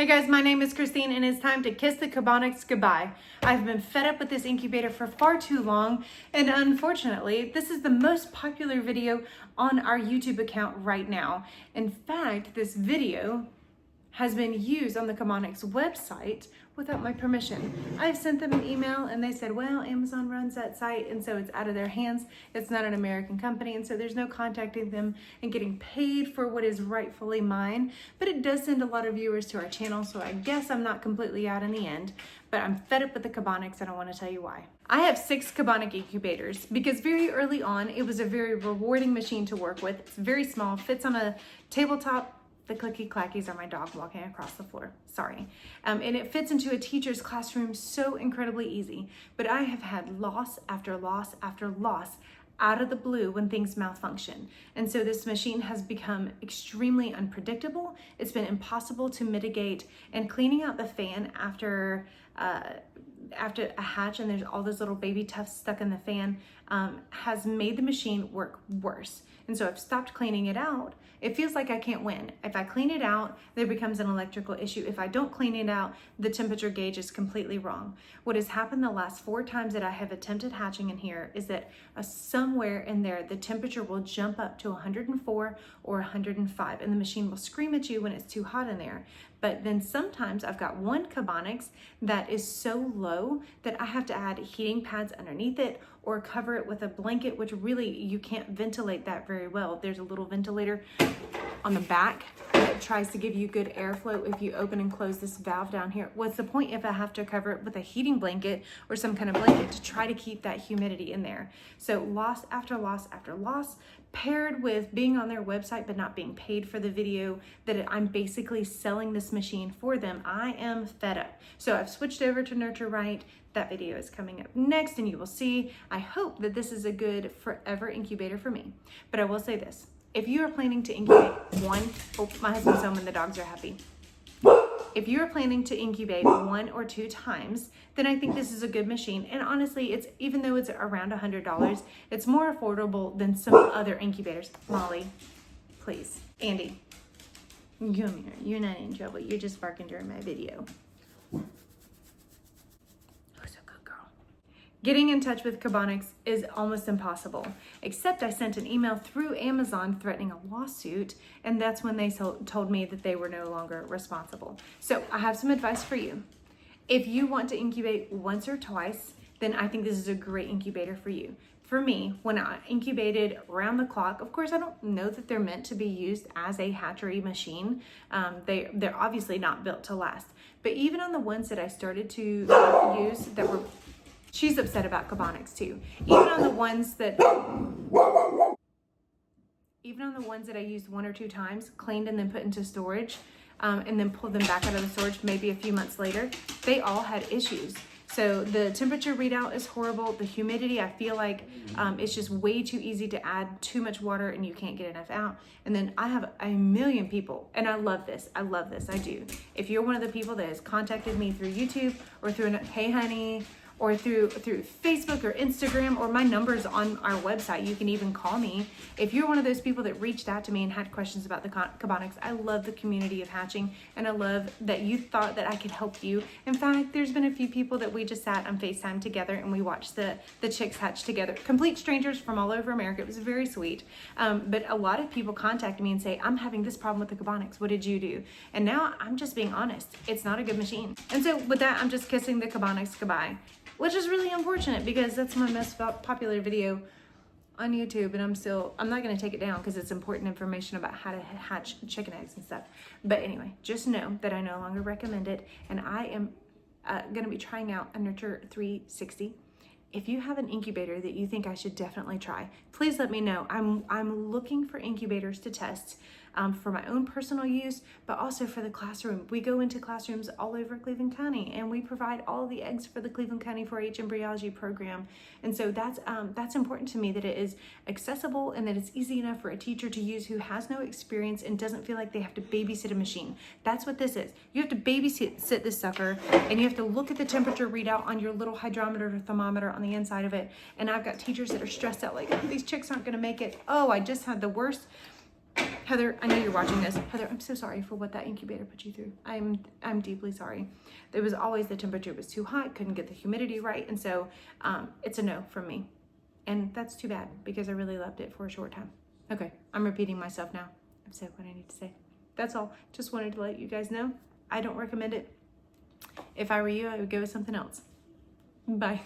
Hey guys, my name is Christine and it's time to kiss the KEBONNIXS goodbye. I've been fed up with this incubator for far too long, and unfortunately, this is the most popular video on our YouTube account right now. In fact, this video has been used on the KEBONNIXS website without my permission. I've sent them an email and they said, well, Amazon runs that site and so it's out of their hands. It's not an American company and so there's no contacting them and getting paid for what is rightfully mine. But it does send a lot of viewers to our channel, so I guess I'm not completely out in the end. But I'm fed up with the KEBONNIXS and I want to tell you why. I have 6 KEBONNIXS incubators because very early on it was a very rewarding machine to work with. It's very small, fits on a tabletop. The clicky clackies are my dog walking across the floor, sorry. And it fits into a teacher's classroom so incredibly easy. But I have had loss after loss after loss out of the blue when things malfunction. And so this machine has become extremely unpredictable. It's been impossible to mitigate, and cleaning out the fan after a hatch and there's all those little baby tufts stuck in the fan has made the machine work worse. And so I've stopped cleaning it out. It feels like I can't win. If I clean it out, there becomes an electrical issue. If I don't clean it out, the temperature gauge is completely wrong. What has happened the last 4 times that I have attempted hatching in here is that somewhere in there, the temperature will jump up to 104 or 105, and the machine will scream at you when it's too hot in there. But then sometimes I've got one KEBONNIXS that is so low that I have to add heating pads underneath it or cover it with a blanket, which really you can't ventilate that very well. There's a little ventilator on the back that tries to give you good airflow if you open and close this valve down here. What's the point if I have to cover it with a heating blanket or some kind of blanket to try to keep that humidity in there? So loss after loss after loss, paired with being on their website but not being paid for the video that I'm basically selling this machine for them. I am fed up. So I've switched over to Nurture Right. That video is coming up next and you will see. I hope that this is a good forever incubator for me. But I will say this. If you are planning to incubate my husband's home and the dogs are happy. If you're planning to incubate 1 or 2 times, then I think this is a good machine. And honestly, it's even though it's around $100, it's more affordable than some other incubators. Molly, please. Andy, come here. You're not in trouble. You're just barking during my video. Getting in touch with KEBONNIXS is almost impossible, except I sent an email through Amazon threatening a lawsuit, and that's when they told me that they were no longer responsible. So I have some advice for you. If you want to incubate once or twice, then I think this is a great incubator for you. For me, when I incubated around the clock, of course, I don't know that they're meant to be used as a hatchery machine. They're obviously not built to last. But even on the ones that I started to use that were... She's upset about KEBONNIXS too. Even on the ones that I used 1 or 2 times, cleaned and then put into storage, and then pulled them back out of the storage maybe a few months later, they all had issues. So the temperature readout is horrible. The humidity, I feel like it's just way too easy to add too much water and you can't get enough out. And then I have a million people, and I love this, I do. If you're one of the people that has contacted me through YouTube or through Hey Honey, or through Facebook or Instagram, or my number's on our website. You can even call me. If you're one of those people that reached out to me and had questions about the KEBONNIXS, I love the community of hatching, and I love that you thought that I could help you. In fact, there's been a few people that we just sat on FaceTime together and we watched the chicks hatch together. Complete strangers from all over America. It was very sweet. But a lot of people contact me and say, I'm having this problem with the KEBONNIXS. What did you do? And now I'm just being honest. It's not a good machine. And so with that, I'm just kissing the KEBONNIXS goodbye, which is really unfortunate because that's my most popular video on YouTube, and I'm not going to take it down because it's important information about how to hatch chicken eggs and stuff. But anyway, just know that I no longer recommend it, and I am going to be trying out a Nurture 360. If you have an incubator that you think I should definitely try, please let me know. I'm looking for incubators to test for my own personal use, but also for the classroom. We go into classrooms all over Cleveland County, and we provide all the eggs for the Cleveland County 4-H embryology program. And so that's important to me, that it is accessible and that it's easy enough for a teacher to use who has no experience and doesn't feel like they have to babysit a machine. That's what this is. You have to babysit this sucker, and you have to look at the temperature readout on your little hydrometer or thermometer on the inside of it. And I've got teachers that are stressed out, like, oh, these chicks aren't going to make it. Oh, I just had the worst Heather, I know you're watching this. Heather, I'm so sorry for what that incubator put you through. I'm deeply sorry. There was always the temperature was too hot, couldn't get the humidity right, and so it's a no from me. And that's too bad because I really loved it for a short time. Okay, I'm repeating myself now. I've said what I need to say. That's all. Just wanted to let you guys know. I don't recommend it. If I were you, I would go with something else. Bye.